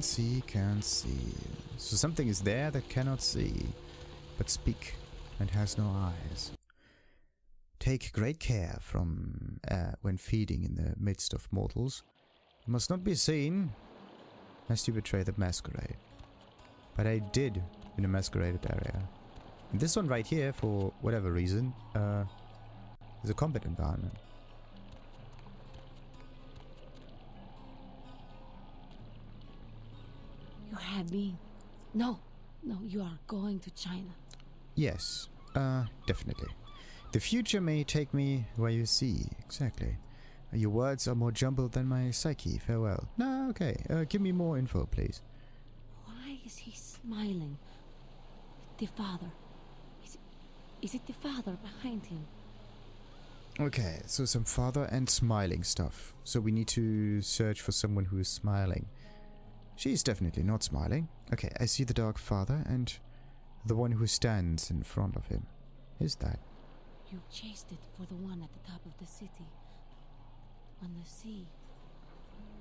Can't see, can't see. So something is there that cannot see, but speak and has no eyes. Take great care from when feeding in the midst of mortals. You must not be seen, lest you betray the masquerade. But I did in a masqueraded area. And this one right here, for whatever reason, is a combat environment. You have been. No, you are going to China. Yes, definitely. The future may take me where you see, exactly. Your words are more jumbled than my psyche, farewell. No, okay, give me more info, please. Why is he smiling? The father. Is it the father behind him? Okay, so some father and smiling stuff. So we need to search for someone who is smiling. She's definitely not smiling. Okay, I see the dark father and the one who stands in front of him. Is that? You chased it for the one at the top of the city. On the sea.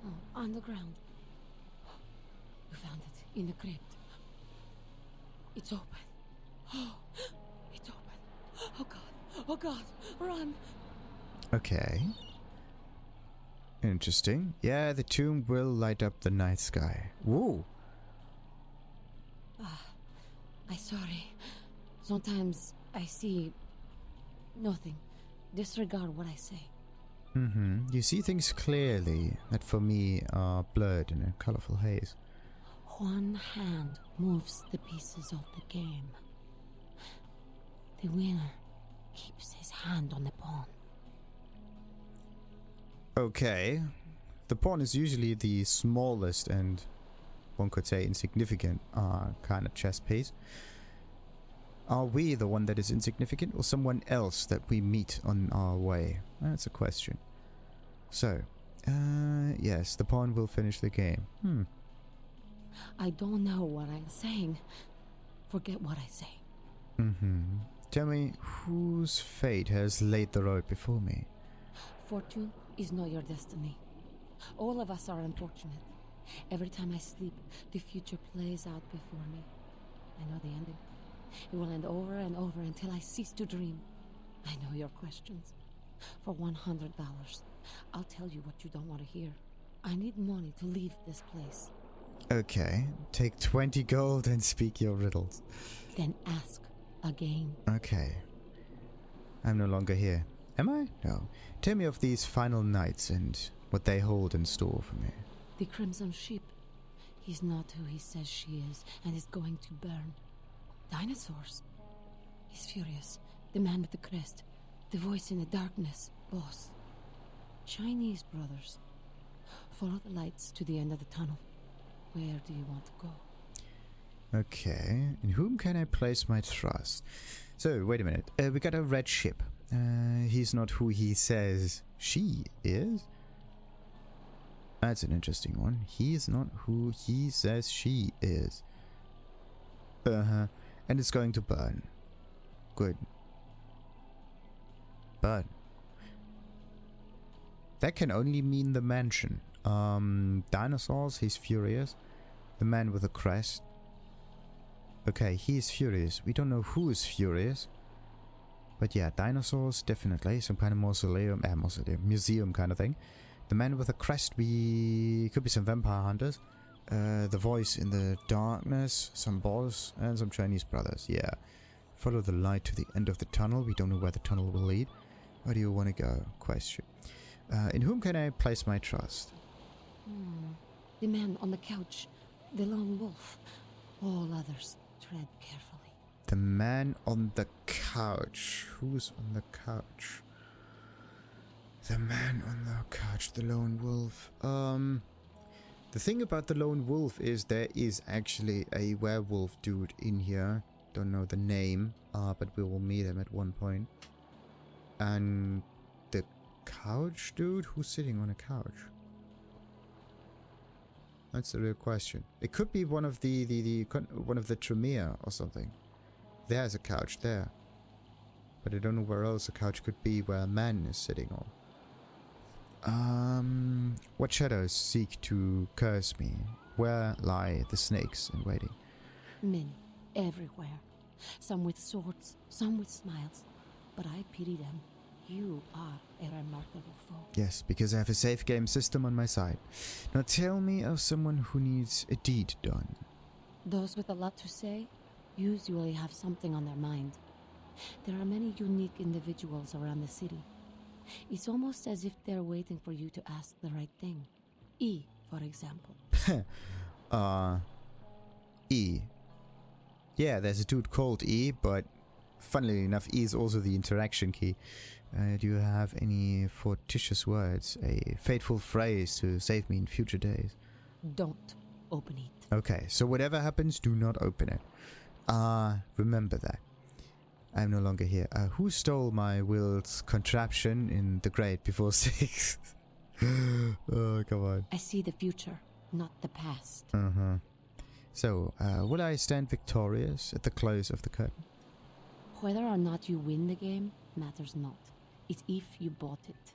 Oh, on the ground. You found it in the crypt. It's open. Oh, it's open. Oh God, oh God, run. Okay. Interesting. Yeah, the tomb will light up the night sky. Woo! I'm sorry. Sometimes I see nothing. Disregard what I say. You see things clearly that for me are blurred in a colorful haze. One hand moves the pieces of the game. The winner keeps his hand on the pawn. Okay. The pawn is usually the smallest and, one could say, insignificant kind of chess piece. Are we the one that is insignificant, or someone else that we meet on our way? That's a question. So, yes, the pawn will finish the game. I don't know what I'm saying. Forget what I say. Tell me, whose fate has laid the road before me? Fortune is not your destiny. All of us are unfortunate. Every time I sleep, the future plays out before me. I know the ending. It will end over and over until I cease to dream. I know your questions. For $100, I'll tell you what you don't want to hear. I need money to leave this place. Okay, take 20 gold and speak your riddles. Then ask again. Okay. I'm no longer here. Am I? No. Tell me of these final nights and what they hold in store for me. The Crimson Sheep. He's not who he says she is, and is going to burn. Dinosaurs. He's furious. The man with the crest. The voice in the darkness. Boss. Chinese brothers. Follow the lights to the end of the tunnel. Where do you want to go? Okay. In whom can I place my trust? So, wait a minute. We got a red ship. He's not who he says she is. That's an interesting one. He's not who he says she is. And it's going to burn. Good. Burn. That can only mean the mansion. Dinosaurs, he's furious. The man with the crest. Okay, he's furious. We don't know who is furious. But yeah, dinosaurs, definitely. Some kind of museum kind of thing. The man with the crest, could be some vampire hunters. The voice in the darkness, some boss, and some Chinese brothers. Yeah. Follow the light to the end of the tunnel. We don't know where the tunnel will lead. Where do you want to go? Question. In whom can I place my trust? The man on the couch. The lone wolf. All others, tread carefully. The man on the couch. Who's on the couch? The man on the couch. The lone wolf. The thing about the lone wolf is there is actually a werewolf dude in here. Don't know the name, but we will meet him at one point. And the couch dude? Who's sitting on a couch? That's the real question. It could be one of the one of the Tremere or something. There's a couch there. But I don't know where else a couch could be where a man is sitting on. What shadows seek to curse me? Where lie the snakes in waiting? Men, everywhere. Some with swords, some with smiles. But I pity them. You are a remarkable foe. Yes, because I have a safe game system on my side. Now tell me of someone who needs a deed done. Those with a lot to say usually have something on their mind. There are many unique individuals around the city. It's almost as if they're waiting for you to ask the right thing. E, for example. E. Yeah, there's a dude called E, but funnily enough, E is also the interaction key. Do you have any fortuitous words, a fateful phrase to save me in future days? Don't open it. Okay, so whatever happens, do not open it. Remember that. I'm no longer here. Who stole my will's contraption in the grade before 6? Oh, come on. I see the future, not the past. So, will I stand victorious at the close of the curtain? Whether or not you win the game matters not. It's if you bought it.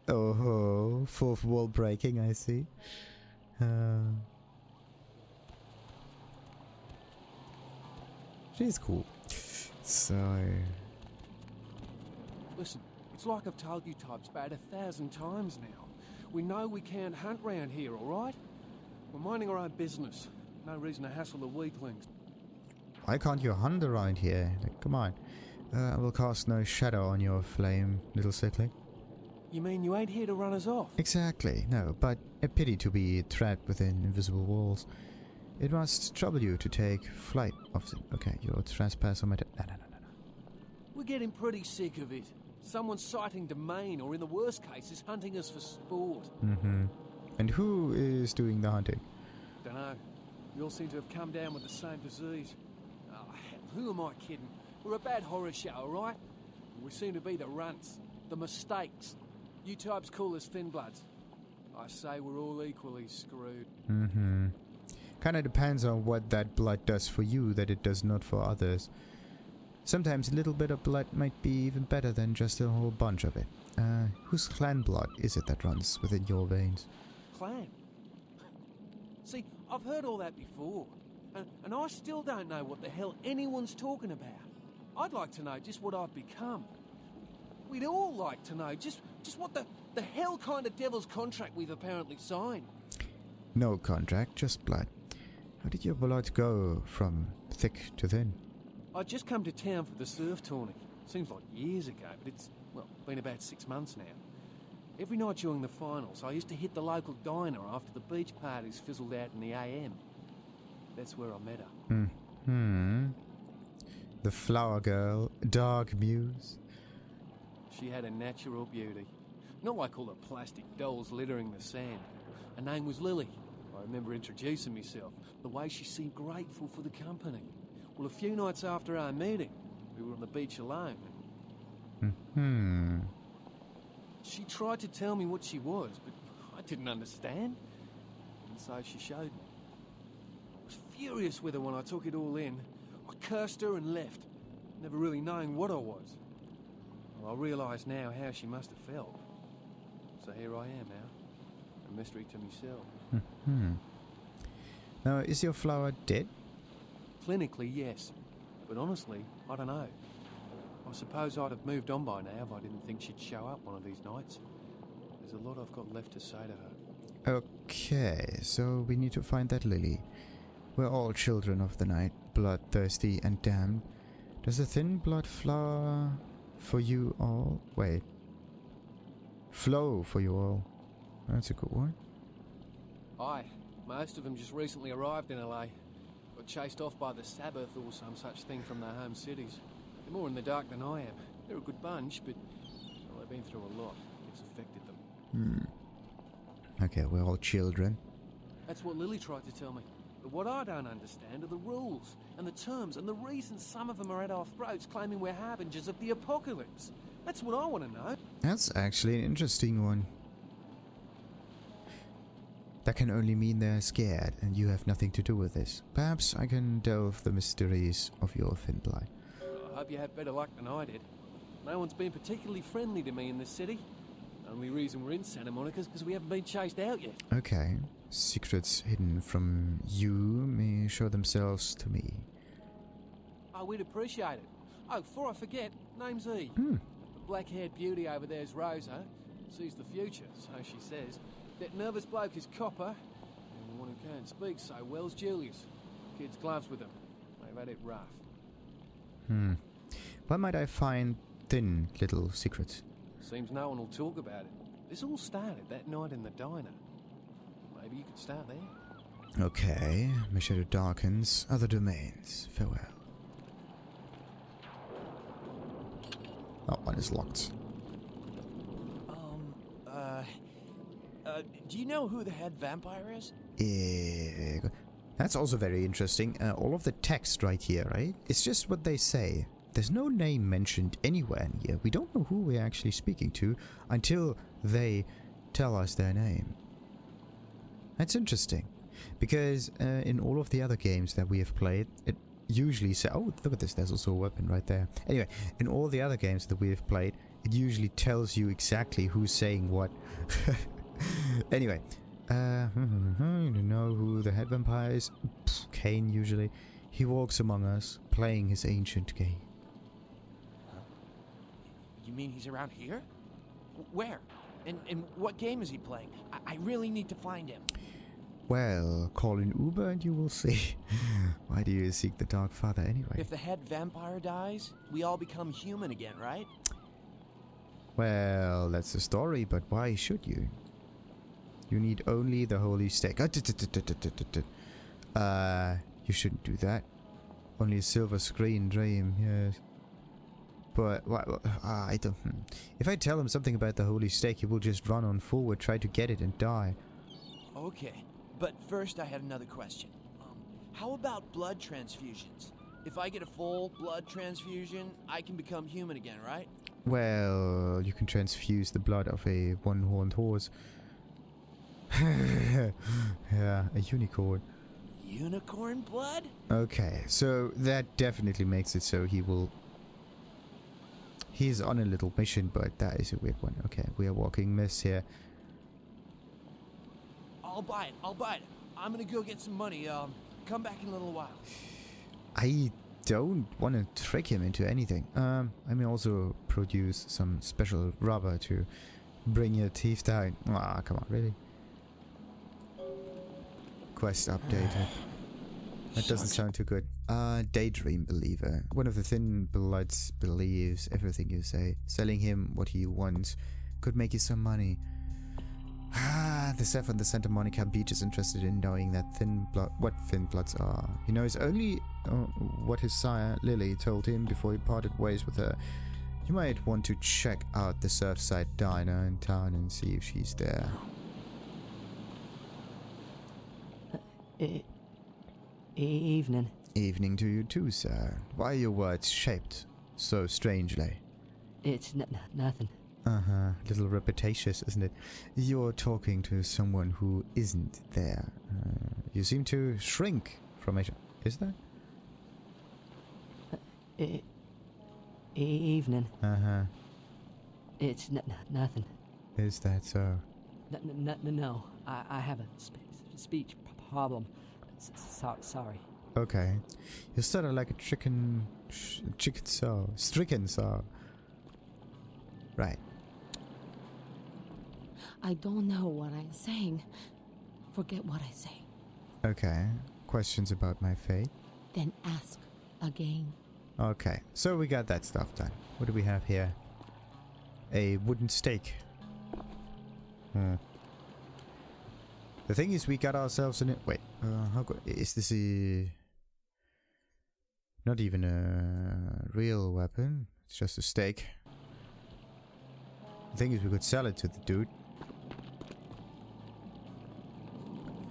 Oh, fourth wall breaking, I see. She's cool. So... Listen, it's like I've told you types about 1,000 times now. We know we can't hunt round here, alright? We're minding our own business. No reason to hassle the weaklings. Why can't you hunt around here? Like, come on. I will cast no shadow on your flame, little sickling. You mean you ain't here to run us off? Exactly, no, but a pity to be trapped within invisible walls. It must trouble you to take flight of the... Okay, you're trespass on my... No. We're getting pretty sick of it. Someone's sighting domain, or in the worst cases, hunting us for sport. And who is doing the hunting? Dunno. We all seem to have come down with the same disease. Oh, hell, who am I kidding? We're a bad horror show, alright? We seem to be the runts, the mistakes. You types call us thin bloods. I say we're all equally screwed. Kinda depends on what that blood does for you that it does not for others. Sometimes a little bit of blood might be even better than just a whole bunch of it. Whose clan blood is it that runs within your veins? Clan? See, I've heard all that before. And I still don't know what the hell anyone's talking about. I'd like to know just what I've become. We'd all like to know just what the hell kind of devil's contract we've apparently signed. No contract, just blood. How did your blood go from thick to thin? I'd just come to town for the surf tourney. Seems like years ago, but it's, well, been about 6 months now. Every night during the finals, I used to hit the local diner after the beach parties fizzled out in the AM. That's where I met her. The flower girl, dark muse. She had a natural beauty. Not like all the plastic dolls littering the sand. Her name was Lily. I remember introducing myself. The way she seemed grateful for the company. Well, a few nights after our meeting, we were on the beach alone. She tried to tell me what she was, but I didn't understand. And so she showed me. I was furious with her when I took it all in. I cursed her and left, never really knowing what I was. Well, I realise now how she must have felt. So here I am now, a mystery to myself. Now, is your flower dead? Clinically, yes. But honestly, I don't know. I suppose I'd have moved on by now if I didn't think she'd show up one of these nights. There's a lot I've got left to say to her. Okay, so we need to find that Lily. We're all children of the night, bloodthirsty and damned. Does the thin blood flower for you all? Wait. Flow for you all. That's a good one. Aye, most of them just recently arrived in LA. Got chased off by the Sabbath or some such thing from their home cities. They're more in the dark than I am. They're a good bunch, but well, they've been through a lot. It's affected them. Okay, we're all children. That's what Lily tried to tell me. But what I don't understand are the rules, and the terms, and the reasons some of them are at our throats claiming we're harbingers of the apocalypse. That's what I want to know. That's actually an interesting one. That can only mean they're scared, and you have nothing to do with this. Perhaps I can delve the mysteries of your thin blood. I hope you have better luck than I did. No one's been particularly friendly to me in this city. Only reason we're in Santa Monica is because we haven't been chased out yet. Okay. Secrets hidden from you may show themselves to me. Oh, we'd appreciate it. Oh, before I forget, name's E. Hmm. The black-haired beauty over there's Rosa. Sees the future, so she says. That nervous bloke is Copper. And the one who can't speak so well's Julius. Kids gloves with him. They've had it rough. Where might I find thin little secrets? Seems no one will talk about it. This all started that night in the diner. Maybe you could start there. Okay. My shadow darkens other domains. Farewell. That one is locked. Do you know who the head vampire is? That's also very interesting. All of the text right here, right? It's just what they say. There's no name mentioned anywhere in here. We don't know who we're actually speaking to until they tell us their name. That's interesting. Because in all of the other games that we have played, it usually says... Oh, look at this. There's also a weapon right there. Anyway, in all the other games that we have played, it usually tells you exactly who's saying what. Anyway. You know who the head vampire is? Kane, usually. He walks among us, playing his ancient game. You mean he's around here? Where? And what game is he playing? I really need to find him. Well, call an Uber and you will see. Why do you seek the Dark Father anyway? If the head vampire dies, we all become human again, right? Well, that's the story, but why should you? You need only the holy stake. You shouldn't do that. Only a silver screen dream, yes. But I don't... If I tell him something about the holy stake, he will just run on forward, try to get it and die. Okay, but first I had another question. How about blood transfusions? If I get a full blood transfusion, I can become human again, right? Well, you can transfuse the blood of a one-horned horse. Yeah, a unicorn. Unicorn blood? Okay, so that definitely makes it so he will... He's on a little mission, but that is a weird one. Okay, we are walking miss here. I'll buy it. I'm gonna go get some money. Come back in a little while. I don't want to trick him into anything. I may also produce some special rubber to bring your teeth down. Ah, come on, really? Quest updated. That doesn't sound too good. Daydream believer. One of the thin bloods believes everything you say. Selling him what he wants could make you some money. The Seth on the Santa Monica beach is interested in knowing that what thin bloods are. He knows only what his sire, Lily, told him before he parted ways with her. You might want to check out the Surfside Diner in town and see if she's there. Evening. Evening to you too, sir. Why are your words shaped so strangely? It's nothing. Uh-huh. Little repetitious, isn't it? You're talking to someone who isn't there. You seem to shrink from it. Is that? Evening. Uh-huh. It's nothing. Is that so? No. I have a speech problem. Sorry. Okay. You stutter like a stricken saw. Right. I don't know what I'm saying. Forget what I say. Okay. Questions about my fate? Then ask again. Okay. So we got that stuff done. What do we have here? A wooden stake. The thing is, we got ourselves in it. Wait. How good is this? Not even a real weapon. It's just a stake. The thing is, we could sell it to the dude.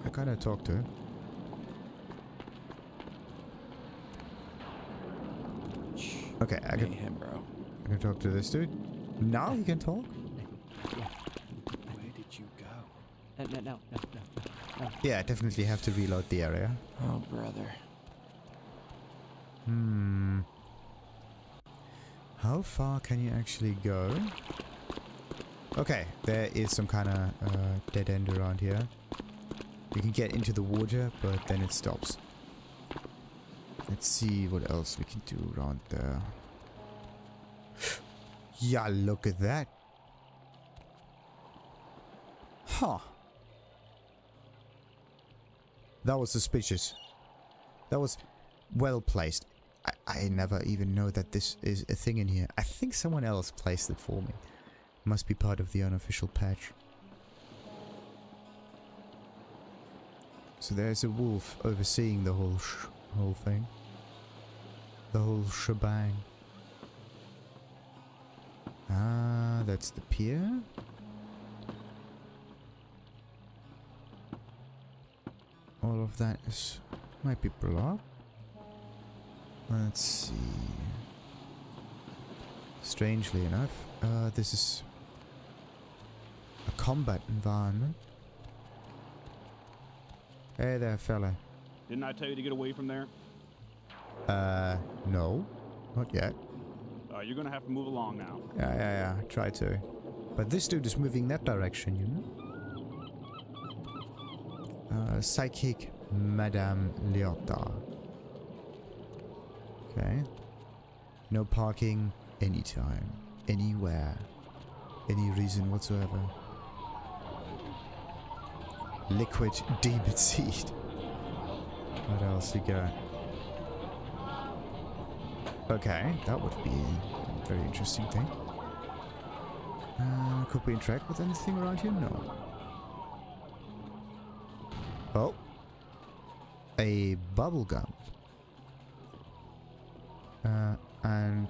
I gotta talk to him. Okay, I can talk to this dude. Now he can talk? Where did you go? No. Yeah, I definitely have to reload the area. Oh, brother. How far can you actually go? Okay, there is some kind of dead end around here. You can get into the water, but then it stops. Let's see what else we can do around there. Yeah, look at that. Huh. That was suspicious. That was well placed. I never even know that this is a thing in here. I think someone else placed it for me. Must be part of the unofficial patch. So there's a wolf overseeing the whole thing. The whole shebang. Ah, that's the pier. All of that might be blocked. Let's see. Strangely enough, this is a combat environment. Hey there, fella. Didn't I tell you to get away from there? No. Not yet. You're gonna have to move along now. Yeah, try to. But this dude is moving that direction, you know? Psychic Madame Lyotta. Okay. No parking anytime, anywhere, any reason whatsoever. Liquid demon seed. What else we got? Okay, that would be a very interesting thing. Could we interact with anything around here? No. Oh. A bubblegum. And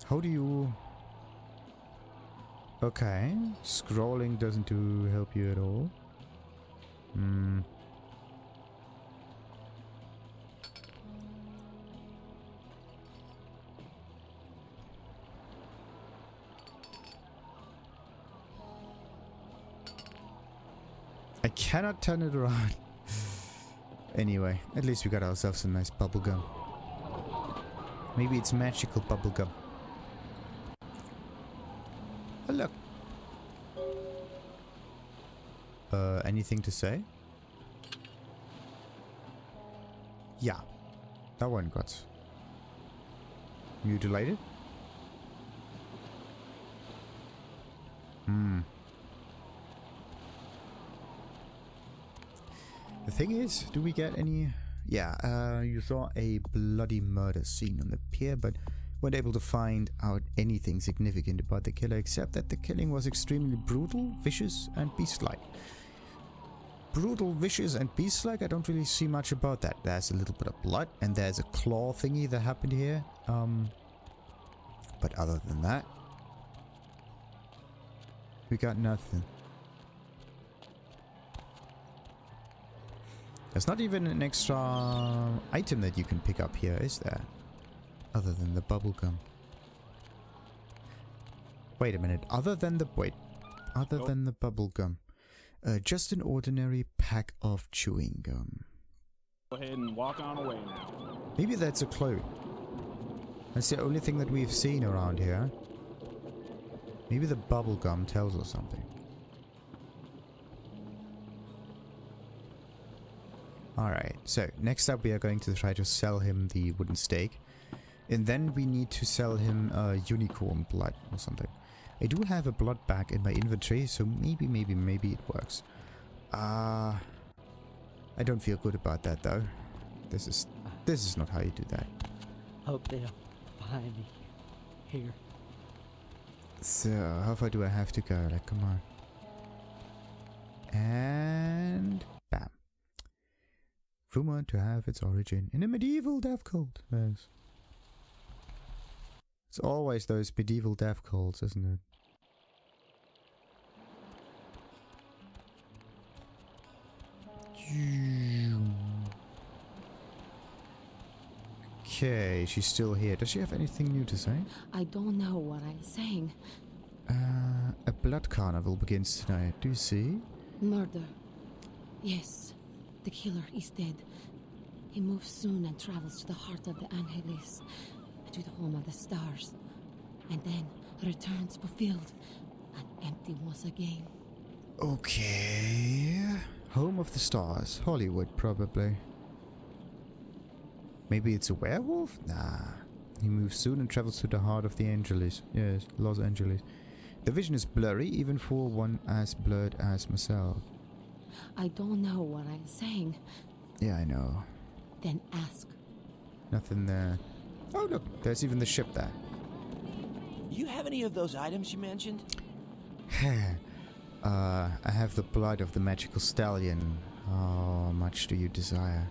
how do you... Okay, scrolling doesn't help you at all. I cannot turn it around. Anyway, at least we got ourselves some nice bubblegum. Maybe it's magical bubblegum. Oh, look. Anything to say? Yeah. That one got mutilated. The thing is, do we get any... Yeah, you saw a bloody murder scene on the pier, but weren't able to find out anything significant about the killer, except that the killing was extremely brutal, vicious, and beast-like. Brutal, vicious, and beast-like, I don't really see much about that. There's a little bit of blood, and there's a claw thingy that happened here. But other than that, we got nothing. There's not even an extra item that you can pick up here, is there? Other than the bubblegum. Wait a minute. Other than the bubblegum. Just an ordinary pack of chewing gum. Go ahead and walk on away now. Maybe that's a clue. That's the only thing that we've seen around here. Maybe the bubblegum tells us something. Alright, so next up we are going to try to sell him the wooden stake. And then we need to sell him unicorn blood or something. I do have a blood bag in my inventory, so maybe it works. I don't feel good about that though. This is not how you do that. Hope they'll find me here. So, how far do I have to go? Like, come on. And... bam. Rumored to have its origin in a medieval death cult. Yes. It's always those medieval death cults, isn't it? Okay, she's still here. Does she have anything new to say? I don't know what I'm saying. A blood carnival begins tonight. Do you see? Murder. Yes. The killer is dead. He moves soon and travels to the heart of the Angeles, to the home of the stars. And then returns fulfilled and empty once again. Okay. Home of the Stars. Hollywood, probably. Maybe it's a werewolf? Nah. He moves soon and travels to the heart of the Angeles. Yes, Los Angeles. The vision is blurry, even for one as blurred as myself. I don't know what I'm saying. Yeah, I know. Then ask. Nothing there. Oh, look, there's even the ship there. You have any of those items you mentioned? I have the blood of the magical stallion. How much do you desire?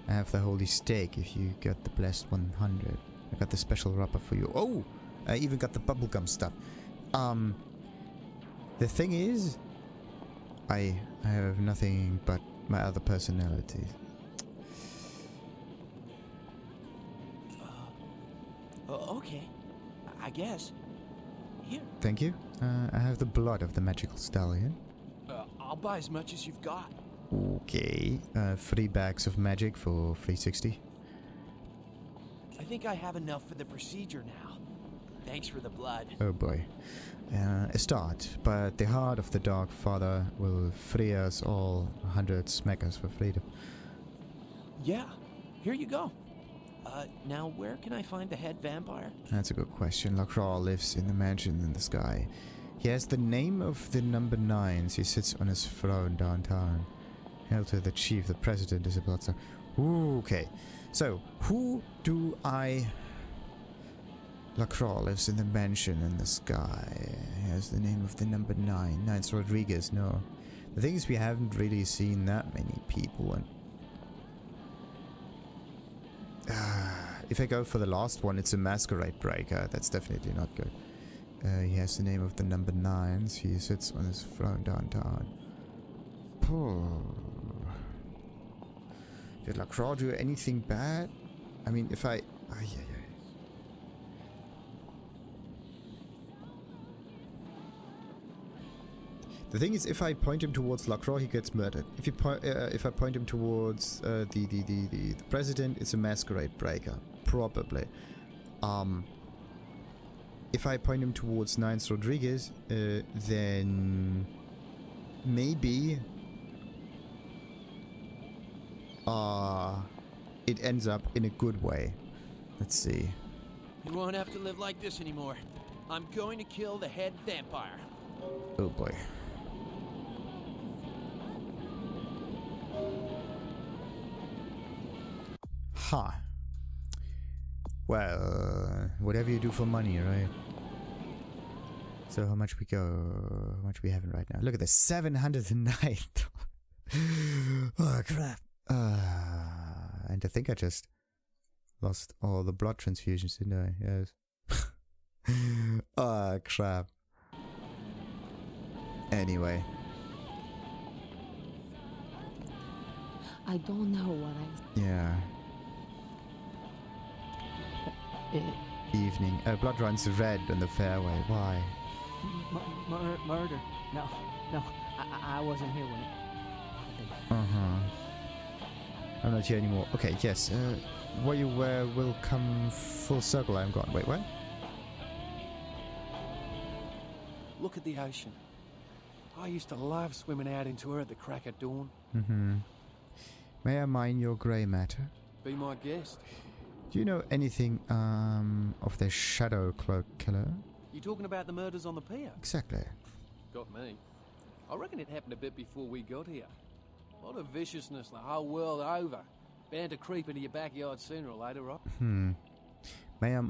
I have the holy stake if you get the blessed 100. I got the special rubber for you. Oh! I even got the bubblegum stuff. The thing is, I have nothing but my other personalities. Okay. I guess. Here. Thank you. I have the blood of the magical stallion. I'll buy as much as you've got. Okay. 3 bags of magic for 360. I think I have enough for the procedure now. Thanks for the blood. Oh boy. A start, but the heart of the Dark Father will free us all. 100 smackers for freedom. Yeah. Here you go. Now where can I find the head vampire? That's a good question. Lacroix lives in the mansion in the sky. He has the name of the number 9s. He sits on his throne downtown. Hail to the chief, the president is about to... Ooh, okay. So, who do I... Lacroix lives in the mansion in the sky. He has the name of the number 9. 9's Rodriguez, no. The thing is, we haven't really seen that many people, and... if I go for the last one, it's a Masquerade Breaker. That's definitely not good. He has the name of the number 9s. He sits on his throne downtown. Did Lacroix do anything bad? I mean, if I... The thing is, if I point him towards Lacroix, he gets murdered. If I point him towards the president, it's a Masquerade Breaker, probably. If I point him towards 9's Rodriguez, then maybe it ends up in a good way. Let's see. You won't have to live like this anymore. I'm going to kill the head vampire. Oh boy. Huh. Well, whatever you do for money, right? So how much we go? How much we having right now? Look at this, 709. Oh crap! And I think I just lost all the blood transfusions, didn't I? Yes. Oh crap. Anyway. I don't know what I... Yeah. Evening. Blood runs red on the fairway. Why? Murder. No. I wasn't here when it... I'm not here anymore. Okay, yes. Where you were will come full circle. I'm gone. Wait, what? Look at the ocean. I used to love swimming out into her at the crack of dawn. May I mine your grey matter? Be my guest. Do you know anything of the Shadow Cloak Killer? You talking about the murders on the pier? Exactly. Got me. I reckon it happened a bit before we got here. A lot of viciousness the whole world over. Bound to creep into your backyard sooner or later, right? May I...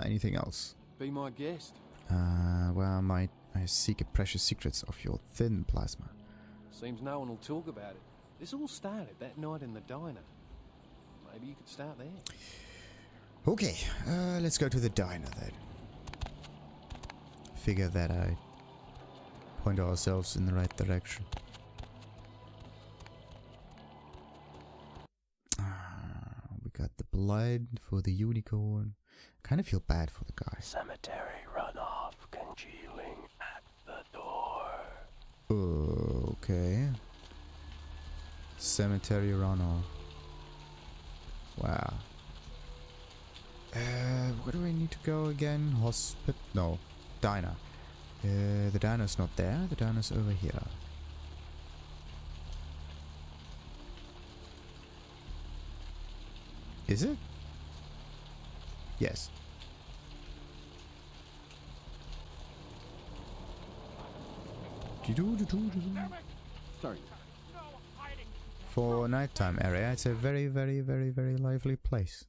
anything else? Be my guest. Well, might I seek precious secrets of your thin plasma? Seems no one will talk about it. This all started that night in the diner. Maybe you could start there. Okay, let's go to the diner then. Figure that I point ourselves in the right direction. We got the blood for the unicorn. Kind of feel bad for the guy. Cemetery runoff congealing at the door. Okay. Cemetery runoff. Wow. Where do I need to go again? No. Diner. The diner's not there. The diner's over here. Is it? Yes. Sorry. For nighttime area, it's a very, very, very, very lively place.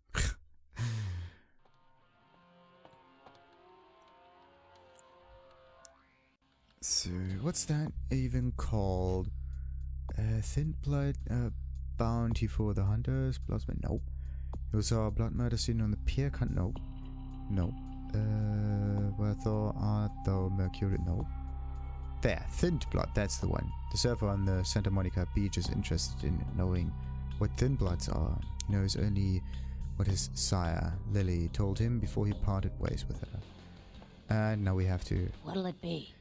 So, what's that even called? Thin blood, bounty for the hunters, bloodsman, nope. You saw a blood murder scene on the pier, nope. Nope. Where art thou Mercury, nope. There, thinned blood, that's the one. The surfer on the Santa Monica beach is interested in knowing what thin bloods are. He knows only what his sire, Lily, told him before he parted ways with her. And now we have to... What'll it be?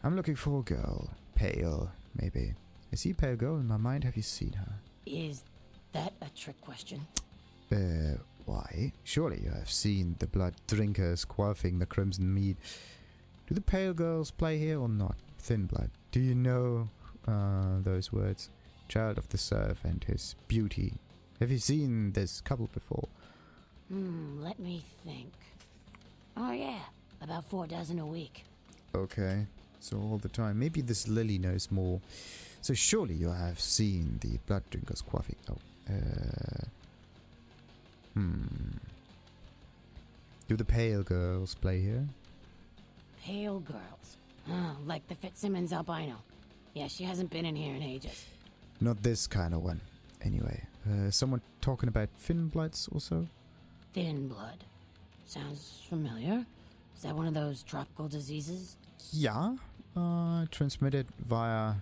I'm looking for a girl. Pale, maybe. I see a pale girl in my mind. Have you seen her? Is that a trick question? Why? Surely you have seen the blood drinkers quaffing the crimson mead. Do the pale girls play here or not? Thin blood. Do you know those words? Child of the surf and his beauty. Have you seen this couple before? Let me think. Oh yeah, about 4 dozen a week. Okay, so all the time. Maybe this Lily knows more. So surely you have seen the blood drinkers quaffing. Oh, Do the pale girls play here? Pale girls. Like the Fitzsimmons albino. Yeah, she hasn't been in here in ages. Not this kind of one. Anyway, someone talking about thin bloods also? Thin blood. Sounds familiar. Is that one of those tropical diseases? Yeah. Transmitted via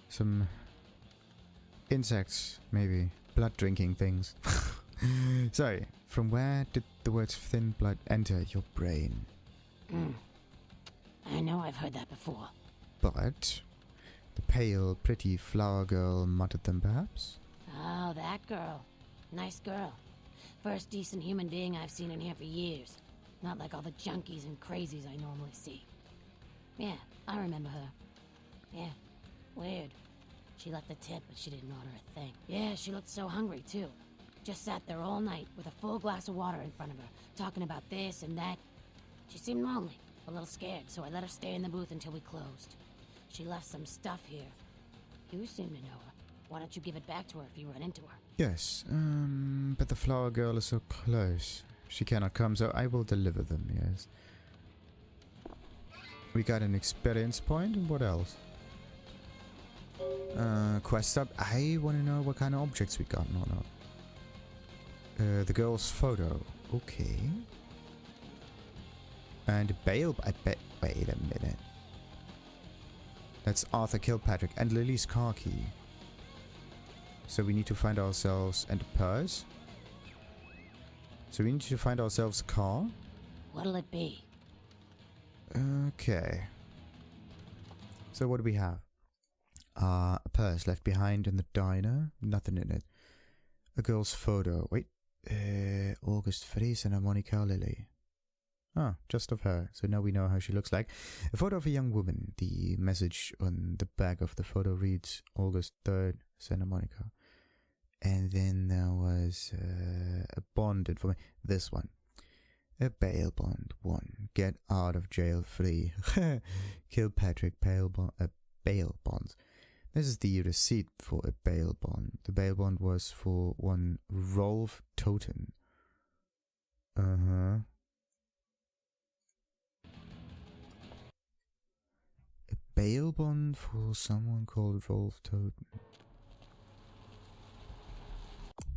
some insects, maybe. Blood drinking things. Sorry, from where did the words thin blood enter your brain? I know I've heard that before. But the pale, pretty flower girl muttered them, perhaps? Oh, that girl. Nice girl. First decent human being I've seen in here for years. Not like all the junkies and crazies I normally see. Yeah, I remember her. Yeah, weird. She left a tip, but she didn't order a thing. Yeah, she looked so hungry, too. Just sat there all night with a full glass of water in front of her, talking about this and that. She seemed lonely, a little scared, so I let her stay in the booth until we closed. She left some stuff here. You seem to know her. Why don't you give it back to her if you run into her? Yes, but the flower girl is so close. She cannot come, so I will deliver them, yes. We got an experience point, and what else? Quest up. I want to know what kind of objects we got. No. The girl's photo. Okay. And bail. I bet. Wait a minute. That's Arthur Kilpatrick and Lily's car key. So we need to find ourselves and a purse. So we need to find ourselves a car. What'll it be? Okay. So what do we have? A purse left behind in the diner. Nothing in it. A girl's photo. Wait. August Fries and Monica Lily. Ah, just of her. So now we know how she looks like. A photo of a young woman. The message on the back of the photo reads August 3rd, Santa Monica. And then there was a bond information. This one. A bail bond. 1. Get out of jail free. Kilpatrick bail bonds. This is the receipt for a bail bond. The bail bond was for one Rolf Toten. A bail bond for someone called Rolf Toten.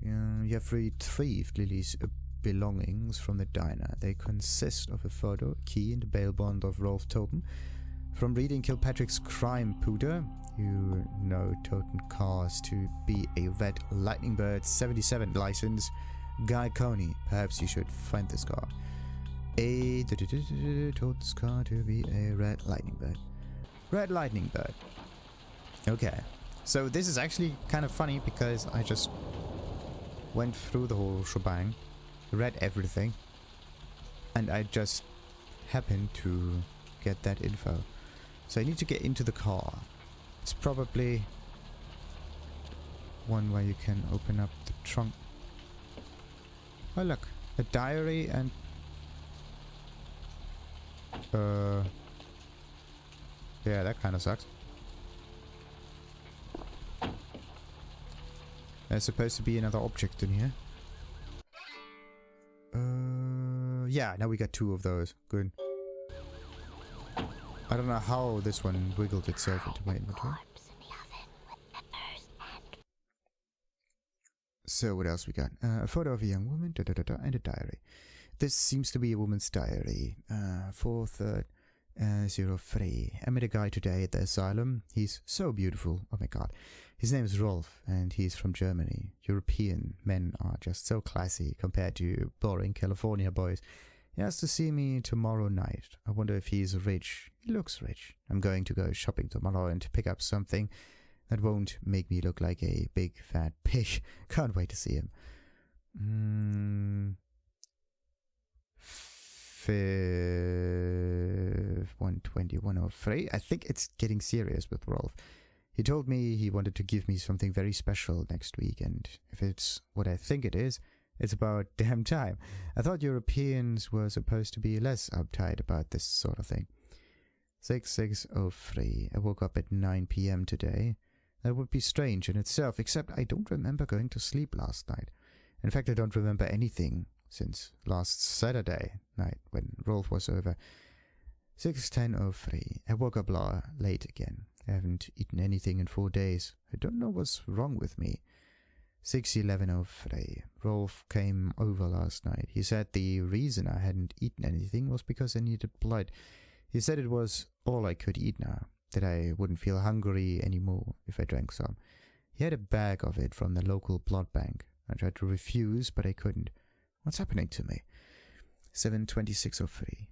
You have retrieved Lily's belongings from the diner. They consist of a photo, a key, and a bail bond of Rolf Toten. From reading Kilpatrick's crime pooter, you know Toten cars to be a red Lightning Bird 77 license. Guy Coney, perhaps you should find this car. Toten's car to be a red Lightning Bird. Red Lightning Bird. Okay. So this is actually kind of funny because I just went through the whole shebang read everything, and I just happened to get that info. So I need to get into the car. It's probably one where you can open up the trunk. Oh look, a diary and yeah, that kind of sucks. There's supposed to be another object in here. Yeah, now we got 2 of those. Good. I don't know how this one wiggled itself into my inventory. So what else we got? A photo of a young woman, and a diary. This seems to be a woman's diary. 4/3/03. I met a guy today at the Asylum. He's so beautiful. Oh my god. His name is Rolf, and he's from Germany. European men are just so classy compared to boring California boys. He has to see me tomorrow night. I wonder if he's rich. He looks rich. I'm going to go shopping tomorrow and pick up something that won't make me look like a big fat pig. Can't wait to see him. 121/03. I think it's getting serious with Rolf. He told me he wanted to give me something very special next week, and if it's what I think it is, it's about damn time. I thought Europeans were supposed to be less uptight about this sort of thing. 66/03. I woke up at 9 p.m. today. That would be strange in itself, except I don't remember going to sleep last night. In fact, I don't remember anything since last Saturday night when Rolf was over. 6:10/03. I woke up late again. I haven't eaten anything in 4 days. I don't know what's wrong with me. 6:11/03. Rolf came over last night. He said the reason I hadn't eaten anything was because I needed blood. He said it was all I could eat now, that I wouldn't feel hungry anymore if I drank some. He had a bag of it from the local blood bank. I tried to refuse, but I couldn't. What's happening to me? 7:26/03.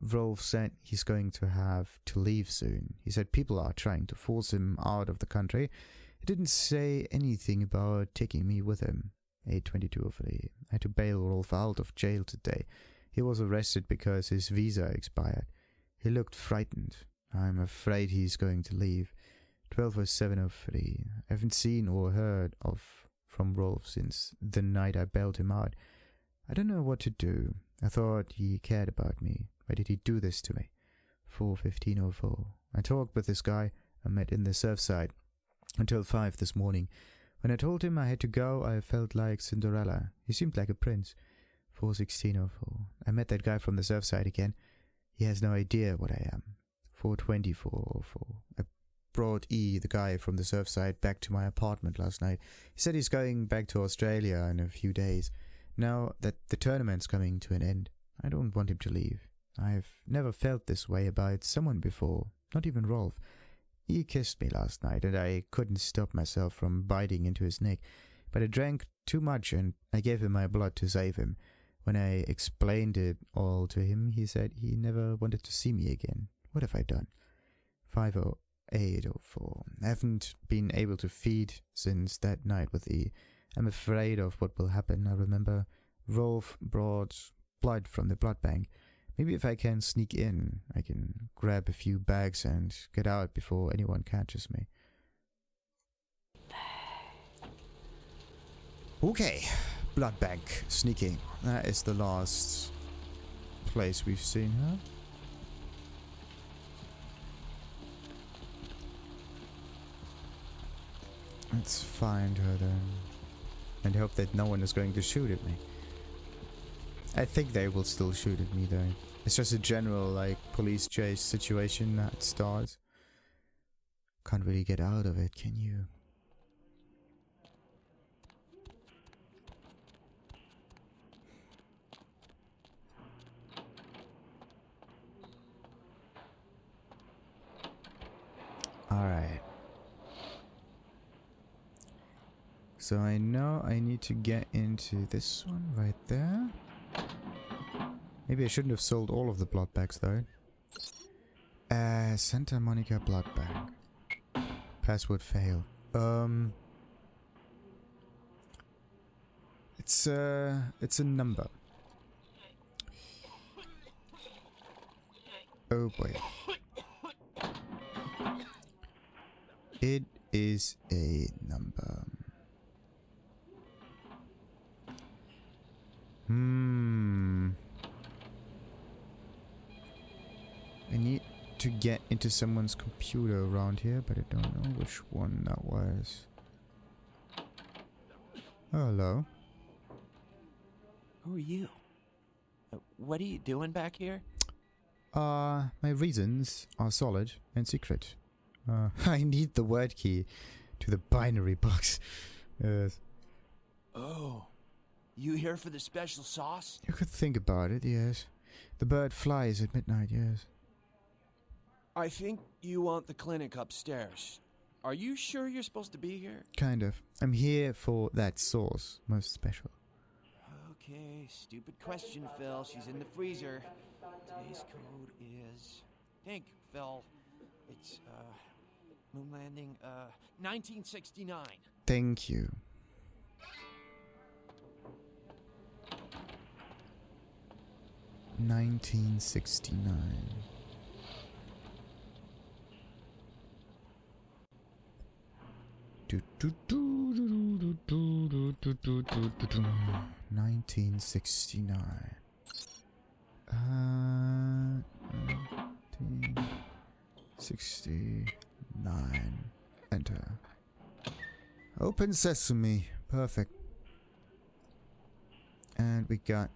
Rolf said he's going to have to leave soon. He said people are trying to force him out of the country. He didn't say anything about taking me with him. 8:22/03. I had to bail Rolf out of jail today. He was arrested because his visa expired. He looked frightened. I'm afraid he's going to leave. 12:07/03. I haven't seen or heard from Rolf since the night I bailed him out. I don't know what to do. I thought he cared about me. Why did he do this to me? 4:15/04. I talked with this guy I met in the Surfside until 5 this morning. When I told him I had to go, I felt like Cinderella. He seemed like a prince. 4:16/04. I met that guy from the Surfside again. He has no idea what I am. 4:24/04. I brought the guy from the Surfside, back to my apartment last night. He said he's going back to Australia in a few days. Now that the tournament's coming to an end, I don't want him to leave. I've never felt this way about someone before, not even Rolf. He kissed me last night, and I couldn't stop myself from biting into his neck. But I drank too much, and I gave him my blood to save him. When I explained it all to him, he said he never wanted to see me again. What have I done? 5:08/04. I haven't been able to feed since that night with E. I'm afraid of what will happen. I remember Rolf brought blood from the blood bank. Maybe if I can sneak in, I can grab a few bags and get out before anyone catches me. Okay, blood bank, sneaking. That is the last place we've seen her. Let's find her then. And hope that no one is going to shoot at me. I think they will still shoot at me though. It's just a general like police chase situation that starts. Can't really get out of it, can you? Alright. So I know I need to get into this one right there. Maybe I shouldn't have sold all of the blood bags though. Santa Monica blood bag. Password fail. Let's It's a number. Oh boy. It is a number. I need to get into someone's computer around here, but I don't know which one that was. Oh, hello. Who are you? What are you doing back here? My reasons are solid and secret. I need the word key to the binary box. Yes. Oh. You here for the special sauce? You could think about it, yes. The bird flies at midnight, yes. I think you want the clinic upstairs. Are you sure you're supposed to be here? Kind of. I'm here for that sauce, most special. Okay, stupid question, Phil. She's in the freezer. Today's code is... Think, Phil. It's, moon landing, 1969. Thank you. $1969. Do, do, do, do, do, do, do, do, do, do, do, do. 1969. 1969. Enter. Open sesame. Perfect. And we got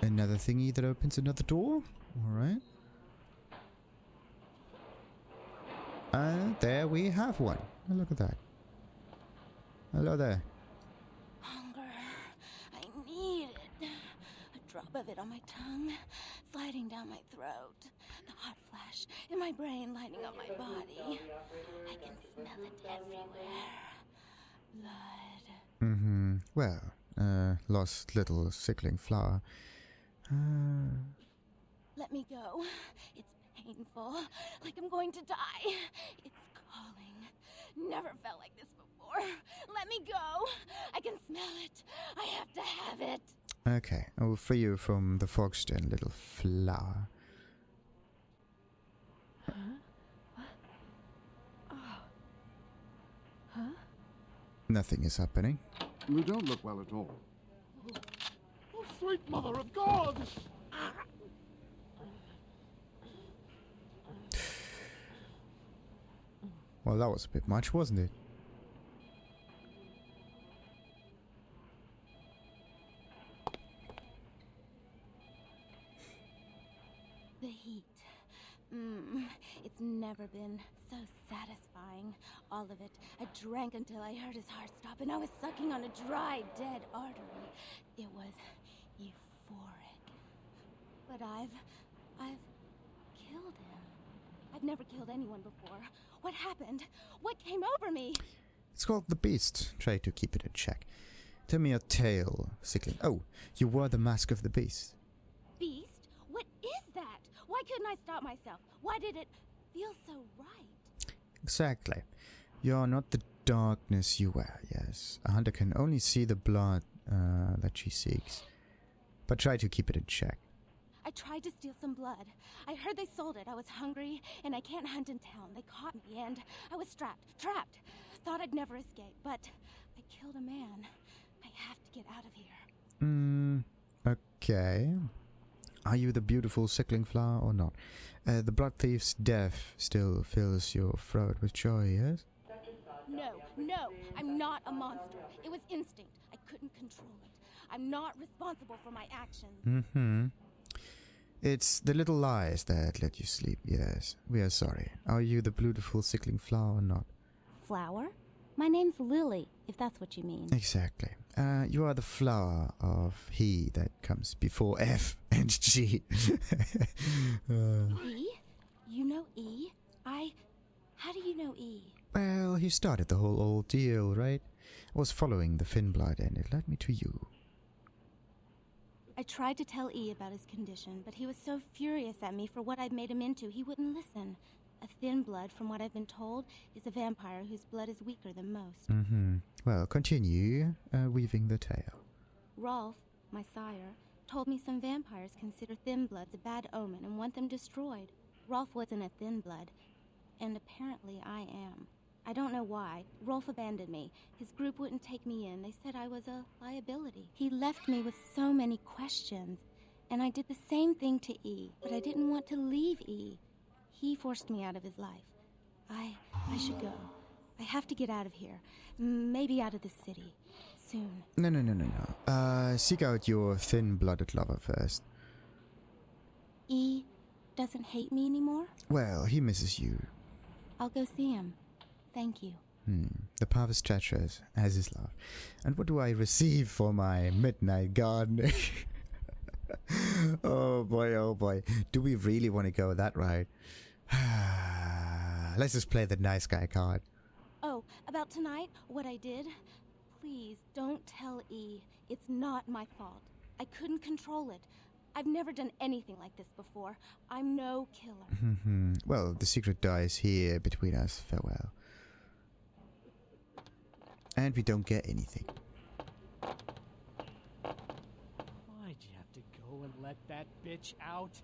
another thingy that opens another door. Alright. And there we have one. Oh, look at that. Hello there. Hunger. I need it. A drop of it on my tongue, sliding down my throat. The hot flash in my brain lighting up my body. I can smell it everywhere. Blood. Mm-hmm. Well, lost little sickling flower. Let me go. It's painful. Like I'm going to die. It's calling. Never felt like this before. Let me go. I can smell it. I have to have it. Okay, I will free you from the fog's den, little flower. Huh? What? Oh. Huh? Nothing is happening. You don't look well at all. Oh, sweet mother of God! Well, that was a bit much, wasn't it? The heat. It's never been so satisfying. All of it. I drank until I heard his heart stop and I was sucking on a dry, dead artery. It was euphoric. But I've killed him. I've never killed anyone before. What happened? What came over me? It's called the beast. Try to keep it in check. Tell me your tale, sickling. Oh, you wore the mask of the beast. Beast? What is that? Why couldn't I stop myself? Why did it feel so right? Exactly. You're not the darkness you were, yes. A hunter can only see the blood that she seeks. But try to keep it in check. I tried to steal some blood. I heard they sold it. I was hungry, and I can't hunt in town. They caught me, and I was trapped. Thought I'd never escape, but I killed a man. I have to get out of here. Okay. Are you the beautiful sickling flower or not? The blood thief's death still fills your throat with joy, yes? No, I'm not a monster. It was instinct. I couldn't control it. I'm not responsible for my actions. Mm-hmm. It's the little lies that let you sleep, yes. We are sorry. Are you the beautiful sickling flower or not? Flower? My name's Lily, if that's what you mean. Exactly. You are the flower of he that comes before F and G. E? You know E? How do you know E? Well, he started the whole ordeal, right? I was following the Finn blood and it led me to you. I tried to tell E about his condition, but he was so furious at me for what I'd made him into, he wouldn't listen. A thin blood, from what I've been told, is a vampire whose blood is weaker than most. Well, continue weaving the tale. Rolf, my sire, told me some vampires consider thin bloods a bad omen and want them destroyed. Rolf wasn't a thin blood, and apparently I am. I don't know why. Rolf abandoned me. His group wouldn't take me in. They said I was a liability. He left me with so many questions, and I did the same thing to E, but I didn't want to leave E. He forced me out of his life. I should go. I have to get out of here. Maybe out of the city. Soon. No. Seek out your thin-blooded lover first. E doesn't hate me anymore? Well, he misses you. I'll go see him. Thank you. The path is treacherous, as is love. And what do I receive for my midnight gardening? Oh boy. Do we really want to go that route? Let's just play the nice guy card. Oh, about tonight, what I did? Please, don't tell E. It's not my fault. I couldn't control it. I've never done anything like this before. I'm no killer. Well, the secret dies here between us. Farewell. And we don't get anything. Why'd you have to go and let that bitch out?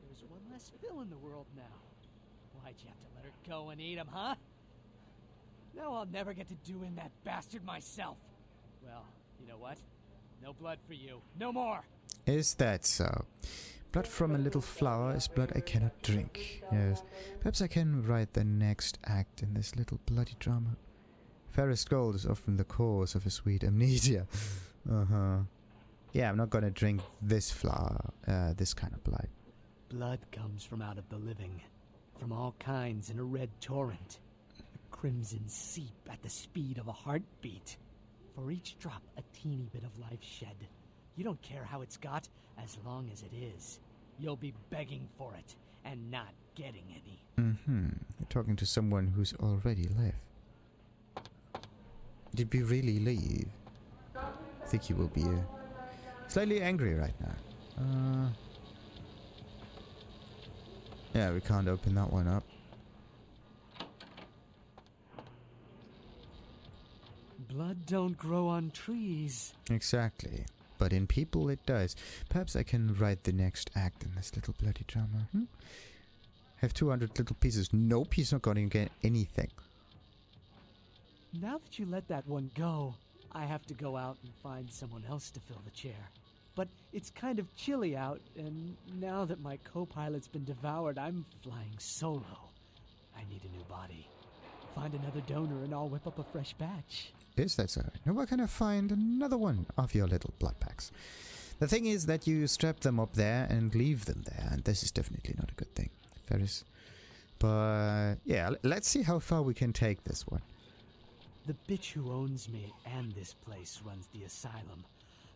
There's one less Phil in the world now. Why'd you have to let her go and eat him, huh? Now I'll never get to do in that bastard myself. Well, you know what? No blood for you. No more! Is that so? Blood from a little flower is blood I cannot drink. Yes. Perhaps I can write the next act in this little bloody drama. Fairest gold is often the cause of a sweet amnesia. Yeah, I'm not gonna drink this flower, this kind of blood. Blood comes from out of the living. From all kinds in a red torrent. Crimson seep at the speed of a heartbeat. For each drop, a teeny bit of life shed. You don't care how it's got, as long as it is. You'll be begging for it, and not getting any. You're talking to someone who's already left. Did we really leave? I think he will be slightly angry right now. Yeah, we can't open that one up. Blood don't grow on trees. Exactly. But in people it does. Perhaps I can write the next act in this little bloody drama. Have 200 little pieces. Nope, he's not going to get anything. Now that you let that one go, I have to go out and find someone else to fill the chair. But it's kind of chilly out, and now that my co-pilot's been devoured, I'm flying solo. I need a new body. Find another donor and I'll whip up a fresh batch. Is that so? Now we're gonna find another one of your little blood packs. The thing is that you strap them up there and leave them there, and this is definitely not a good thing, Ferris. But yeah, let's see how far we can take this one. The bitch who owns me and this place runs the asylum.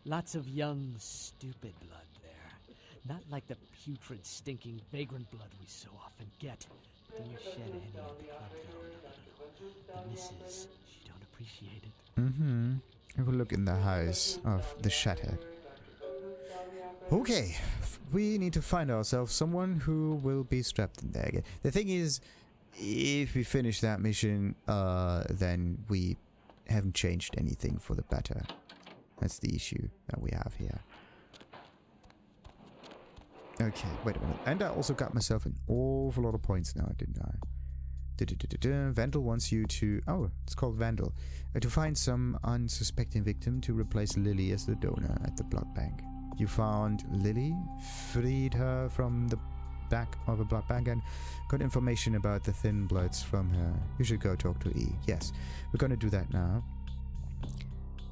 Lots of young, stupid blood there. Not like the putrid, stinking, vagrant blood we so often get. Do you shed any at the club, though? No. The missus, she don't appreciate it. I will look in the house of the Shattered. Okay, we need to find ourselves someone who will be strapped in there again. The thing is, if we finish that mission, then we haven't changed anything for the better. That's the issue that we have here. Okay, wait a minute. And I also got myself an awful lot of points now, didn't I? Vandal wants you to... Oh, it's called Vandal. To find some unsuspecting victim to replace Lily as the donor at the blood bank. You found Lily, freed her from the back of a blood bank, and got information about the thin bloods from her. You should go talk to E. Yes, we're gonna do that now.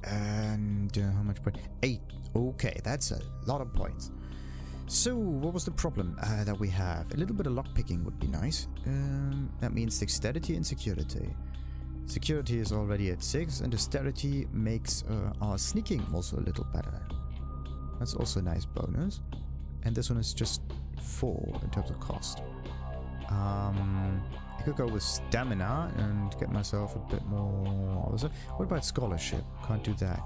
And how much point? 8. Okay, that's a lot of points. So, what was the problem that we have? A little bit of lockpicking would be nice. That means dexterity and security. Security is already at 6, and dexterity makes our sneaking also a little better. That's also a nice bonus. And this one is just 4 in terms of cost. I could go with stamina and get myself a bit more... What about scholarship? Can't do that.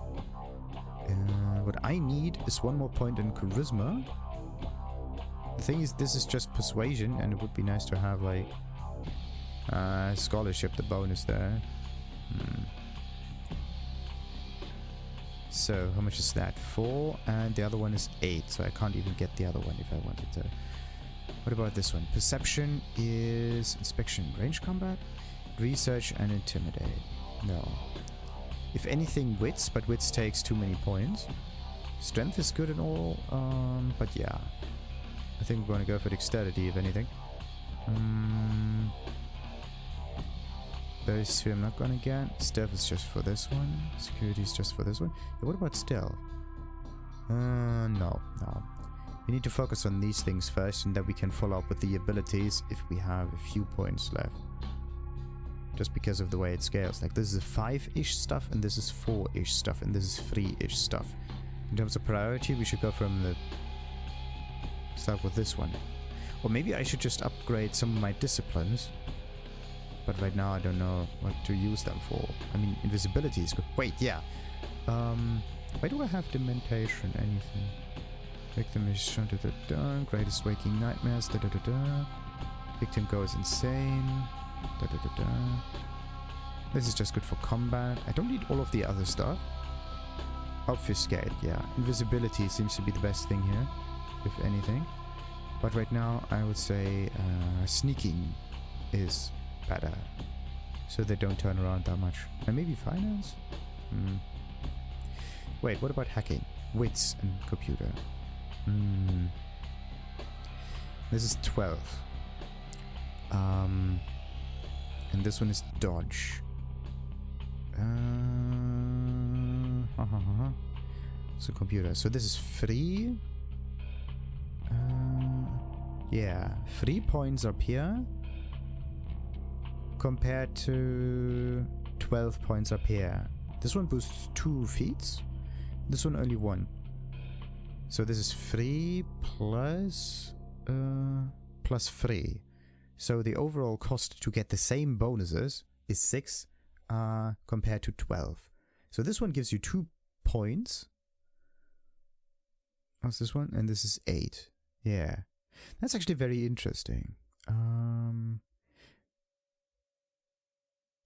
What I need is 1 more point in charisma. The thing is, this is just persuasion, and it would be nice to have like Scholarship, the bonus there. So, how much is that? 4, and the other one is 8, so I can't even get the other one if I wanted to. What about this one? Perception is inspection, range combat, research, and intimidate. No. If anything, wits, but wits takes too many points. Strength is good and all, but yeah. I think we're going to go for dexterity, if anything. Those two I'm not going to get. Stealth is just for this one. Security is just for this one. Yeah, what about stealth? No. We need to focus on these things first, and then we can follow up with the abilities if we have a few points left. Just because of the way it scales. Like, this is 5-ish stuff, and this is 4-ish stuff, and this is 3-ish stuff. In terms of priority, we should go from the... start with this one. Or maybe I should just upgrade some of my disciplines. But right now I don't know what to use them for. I mean, invisibility is good. Wait, yeah. Why do I have dementation? Anything? Victim is shot at the dawn. Greatest waking nightmares. Victim goes insane. This is just good for combat. I don't need all of the other stuff. Obfuscate, yeah. Invisibility seems to be the best thing here, if anything. But right now, I would say sneaking is better, so they don't turn around that much. And maybe finance? Wait, what about hacking? Wits and computer. This is 12. And this one is dodge. So computer. So this is free. Yeah, 3 points up here compared to 12 points up here. This one boosts 2 feats. This one only 1. So this is 3 plus 3. So the overall cost to get the same bonuses is 6 compared to 12. So this one gives you 2 points. What's this one? And this is 8. Yeah. That's actually very interesting.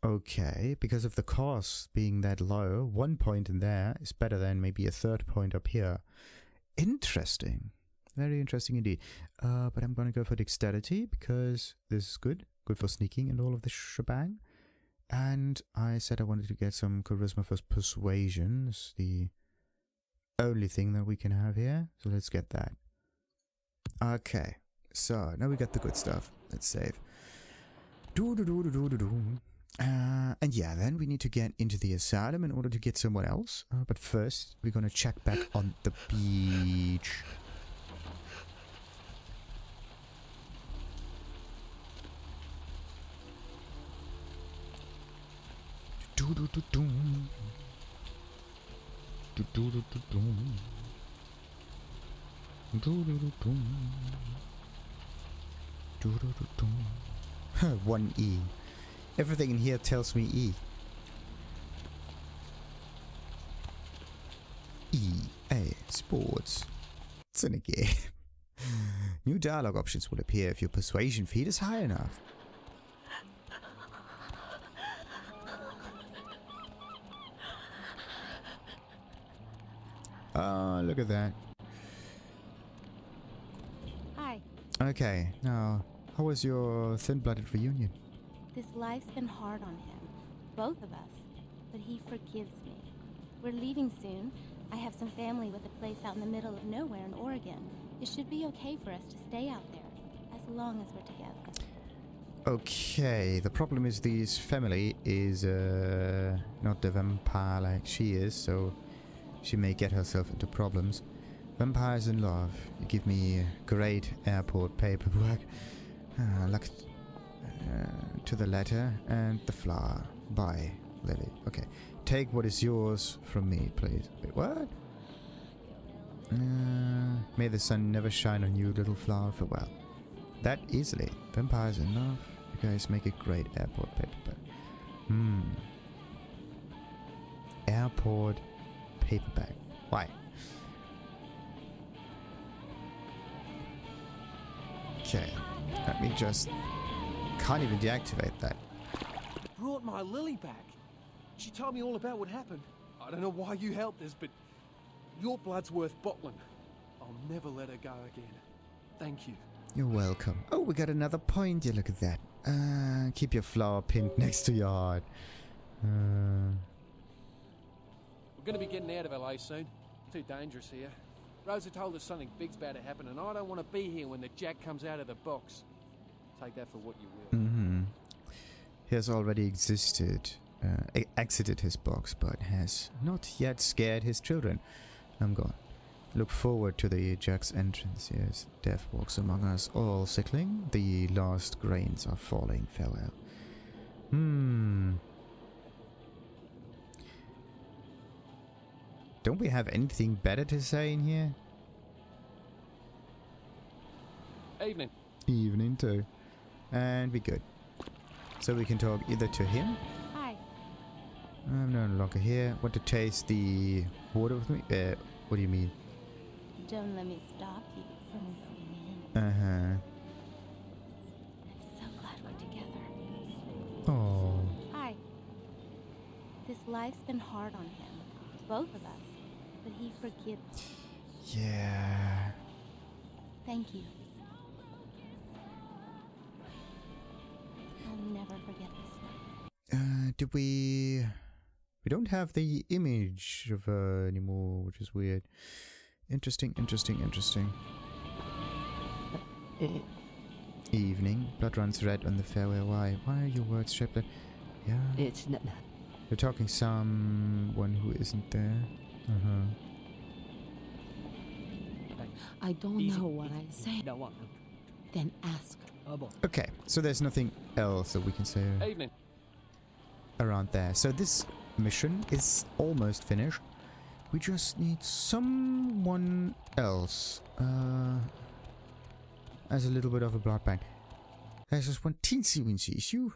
Okay, because of the cost being that low, 1 point in there is better than maybe a 3rd point up here. Interesting. Very interesting indeed. But I'm gonna go for dexterity because this is good. Good for sneaking and all of the shebang. And I said I wanted to get some charisma for persuasion. It's the only thing that we can have here. So let's get that. Okay. So now we got the good stuff. Let's save. And yeah, then we need to get into the asylum in order to get someone else. But first, we're gonna check back on the beach. One E. Everything in here tells me E. EA Sports. It's in a game. New dialogue options will appear if your persuasion feat is high enough. Look at that. Hi. Okay, now, how was your thin-blooded reunion? This life's been hard on him. Both of us. But he forgives me. We're leaving soon. I have some family with a place out in the middle of nowhere in Oregon. It should be okay for us to stay out there, as long as we're together. Okay, the problem is this family is not the vampire like she is, so she may get herself into problems. Vampires in love. You give me great airport paperwork. Luck to the letter and the flower. Bye, Lily. Okay. Take what is yours from me, please. Wait, what? May the sun never shine on you, little flower. Farewell. That easily. Vampires in love. You guys make a great airport paperback. Airport paperback. Why? Okay. Let me just can't even deactivate that. Brought my Lily back. She told me all about what happened. I don't know why you helped us, but your blood's worth bottling. I'll never let her go again. Thank you. You're welcome. Oh, we got another point. Yeah, look at that. Keep your flower pinned next to your heart. We're gonna be getting out of LA soon. Too dangerous here. Rosa told us something big's about to happen, and I don't want to be here when the jack comes out of the box. Take that for what you will. He has already exited his box, but has not yet scared his children. I'm gone. Look forward to the jack's entrance. Yes, death walks among us, all sickling. The last grains are falling. Farewell. Don't we have anything better to say in here? Evening. Evening too. And we good. So we can talk either to him. Hi. I'm no longer here. Want to taste the water with me? What do you mean? Don't let me stop you from singing. Uh-huh. I'm so glad we're together. Oh. Hi. This life's been hard on him. Both of us. But he forgives. Yeah. Thank you. I'll never forget this. Did we... We don't have the image of her anymore, which is weird. Interesting. Evening. Blood runs red on the fairway. Why? Why are your words shaped that? Yeah. It's not. You're talking someone who isn't there. I don't know what I say. No one. Then ask. Oh boy. Okay, so there's nothing else that we can say Evening. around there. So this mission is almost finished. We just need someone else. As a little bit of a blood bank. There's just one teensy-weensy issue.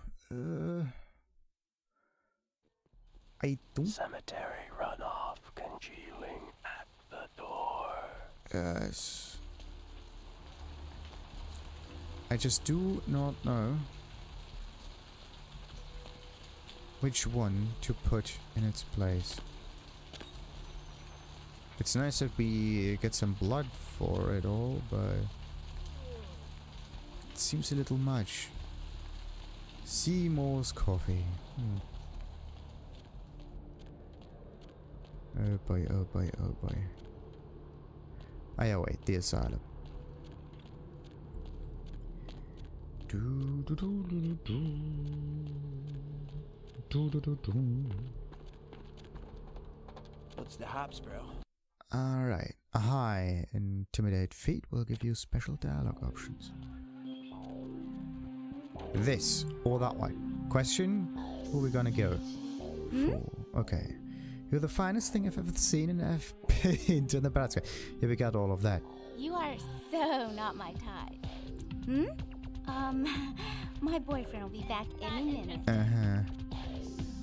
I don't... Cemetery runoff congealing at the door. Yes. I just do not know which one to put in its place. It's nice that we get some blood for it all, but it seems a little much. Seymour's coffee. Oh boy, oh boy, oh boy. Ah, yeah, wait, the Asylum. What's the hops, bro? Alright. A high intimidate feat will give you special dialogue options. This or that one. Question? Who are we gonna go for? Okay. You're the finest thing I've ever seen, and I've been to Nebraska. Yeah, we got all of that. You are so not my type. My boyfriend will be back any minute.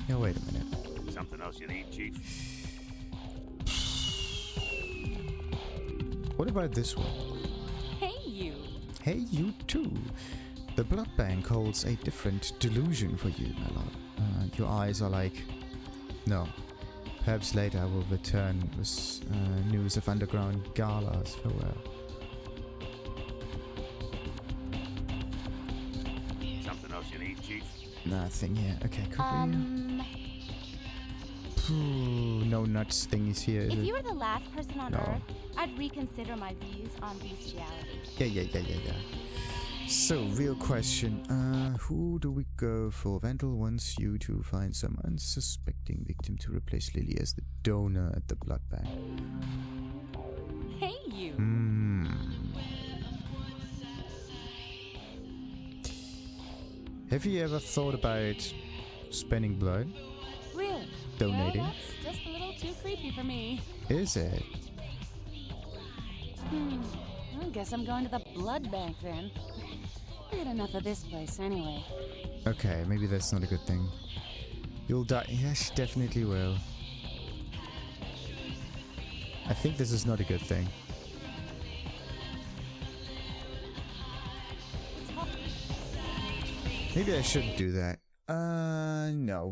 Yeah, wait a minute. Something else you need, Chief? What about this one? Hey, you. Hey, you too. The blood bank holds a different delusion for you, my love. Your eyes are like... No. Perhaps later I will return with news of underground galas. Farewell. Something else you need, Chief? Nothing here. Okay, could we... no nuts thingies here, is If it? you were the last person on No. Earth, I'd reconsider my views on bestiality. Yeah. So, real question. Who do we go for? Vandal wants you to find some unsuspecting victim to replace Lily as the donor at the blood bank. Hey, you. Have you ever thought about spending blood? Really? Donating? Well, that's just a little too creepy for me. Is it? I guess I'm going to the blood bank then. I had enough of this place anyway. Okay, maybe that's not a good thing. You'll die. Yes, definitely will. I think this is not a good thing. Maybe I shouldn't do that. No.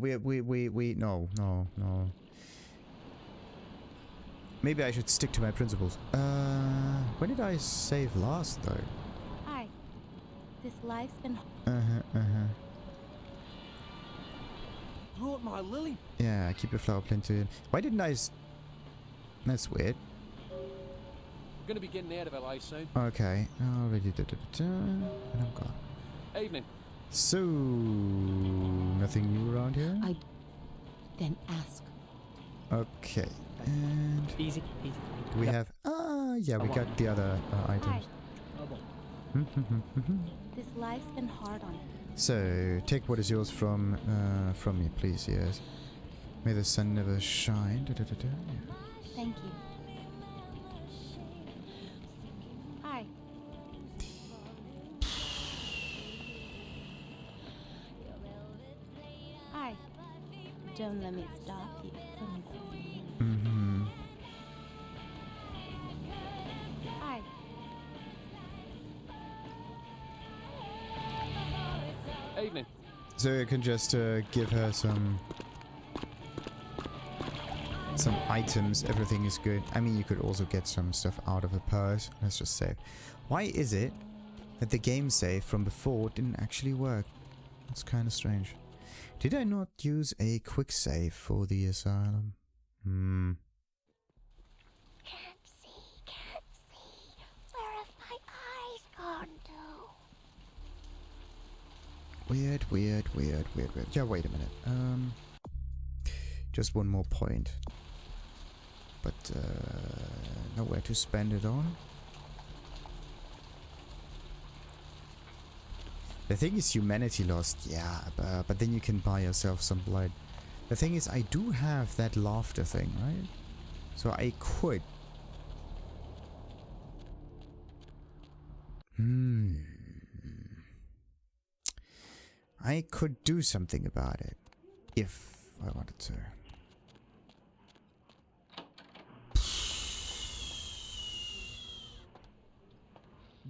No. Maybe I should stick to my principles. When did I save last, though? Hi. This life's been... Brought my lily. Yeah, keep your flower planted. Why didn't I... That's weird. Gonna be getting out of LA soon. Okay. Already and I'm gone. Evening. So... Nothing new around here? Then ask. Okay. And... Easy. Do we have... yeah, we got the other items. This life's been hard on me. So, take what is yours from me, please, yes. May the sun never shine. Yeah. Thank you. Hi. Hi. Don't let me stop you from growing. Hi. Evening. So you can just give her some items. Everything is good. I mean, you could also get some stuff out of her purse. Let's just save. Why is it that the game save from before didn't actually work? That's kind of strange. Did I not use a quick save for the asylum? Can't see. Where have my eyes gone to? Weird. Yeah, wait a minute. Just one more point. But, nowhere to spend it on. The thing is humanity lost, yeah, but then you can buy yourself some blood. The thing is, I do have that laughter thing, right? So I could... I could do something about it. If I wanted to.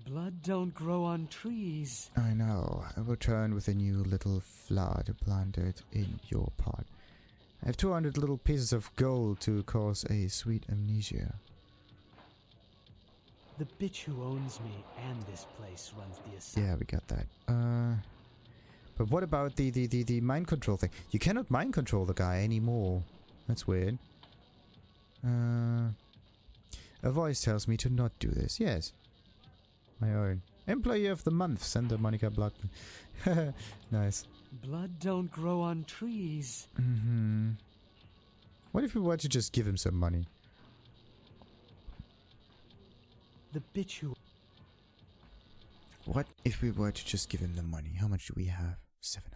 Blood don't grow on trees. I know. I will return with a new little flower to plant it in your pot. I have 200 little pieces of gold to cause a sweet amnesia. The bitch who owns me and this place runs the asylum. Yeah, we got that. But what about the mind control thing? You cannot mind control the guy anymore. That's weird. A voice tells me to not do this. Yes. My own. Employee of the month, Sender Monica Blackman. Nice. Blood don't grow on trees. What if we were to just give him some money? The bitch who... What if we were to just give him the money? How much do we have? 700.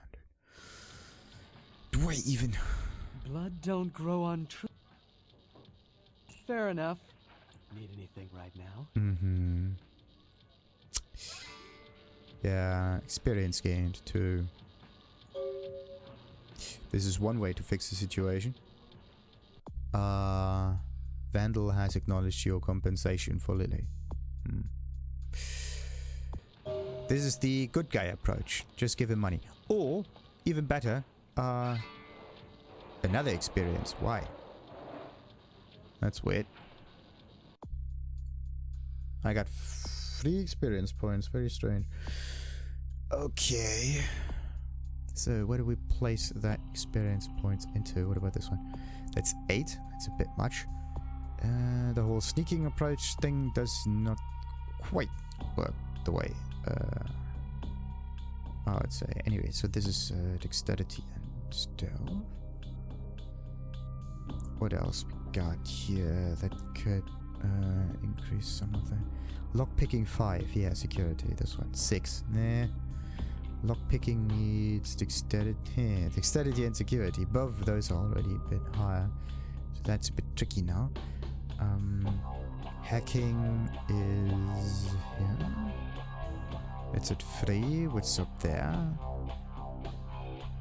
Do I even... Blood don't grow on trees. Fair enough. Need anything right now? Yeah, experience gained too. This is one way to fix the situation. Vandal has acknowledged your compensation for Lily. This is the good guy approach. Just give him money. Or, even better, another experience. Why? That's weird. I got 3 experience points. Very strange. Okay. So, where do we place that experience points into? What about this one? That's 8. That's a bit much. The whole sneaking approach thing does not quite work the way I would say. Anyway, so this is dexterity and stealth. What else we got here that could increase some of the... Lockpicking 5, yeah, security, this one. 6, nah. Lockpicking needs dexterity, dexterity and security. Both of those are already a bit higher, so that's a bit tricky now. Hacking is here. It's at 3, what's up there?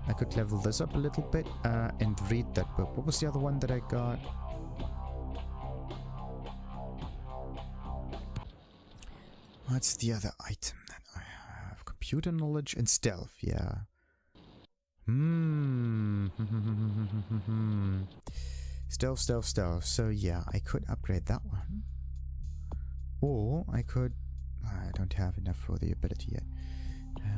I could level this up a little bit and read that book. What was the other one that I got? What's the other item that I have? computer knowledge and stealth, yeah. Stealth. So yeah, I could upgrade that one. Or I could... I don't have enough for the ability yet.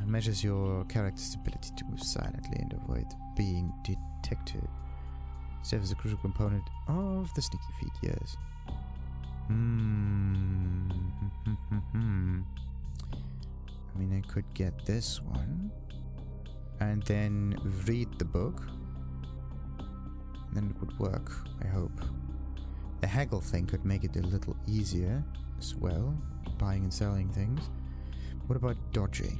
Measures your character's ability to move silently and avoid being detected. Stealth is a crucial component of the sneaky feat, yes. I mean, I could get this one and then read the book. Then it would work, I hope. The haggle thing could make it a little easier as well, buying and selling things. What about dodging?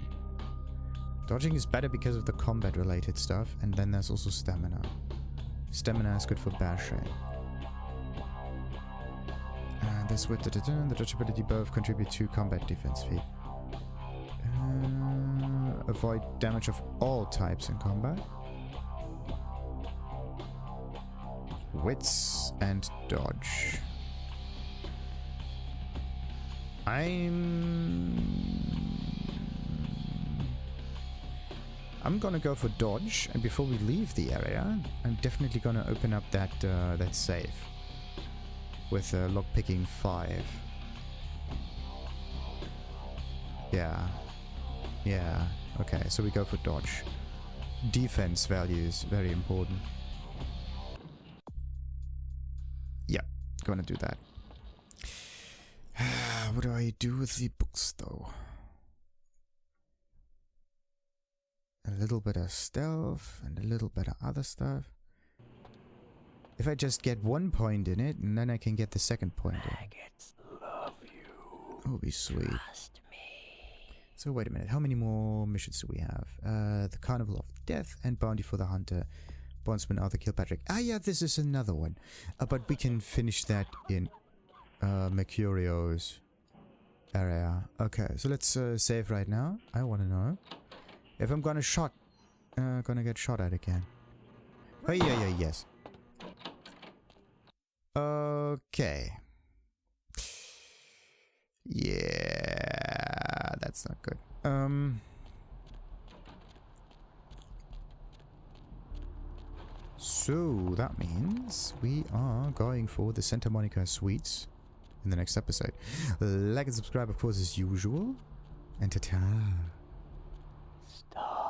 Dodging is better because of the combat related stuff, and then there's also stamina. Stamina is good for bashing. And this with the dodge ability both contribute to combat defense feat. Avoid damage of all types in combat. Wits and dodge. I'm gonna go for dodge, and before we leave the area, I'm definitely gonna open up that that safe with lockpicking 5. Yeah. Okay, so we go for dodge. Defense value is very important. Yeah, gonna do that. What do I do with the books, though? A little bit of stealth and a little bit of other stuff. If I just get 1 point in it, and then I can get the second point in. Maggots love you. That would be sweet. Trust me. So wait a minute, how many more missions do we have? The Carnival of Death and Bounty for the Hunter. Bondsman Arthur Kilpatrick. Ah yeah, this is another one. But we can finish that in Mercurio's area. Okay, so let's save right now. I want to know if I'm gonna get shot at again. Oh yeah, yes. Okay. Yeah, that's not good. So that means we are going for the Santa Monica Suites in the next episode. Like and subscribe, of course, as usual. And ta-ta. Stop.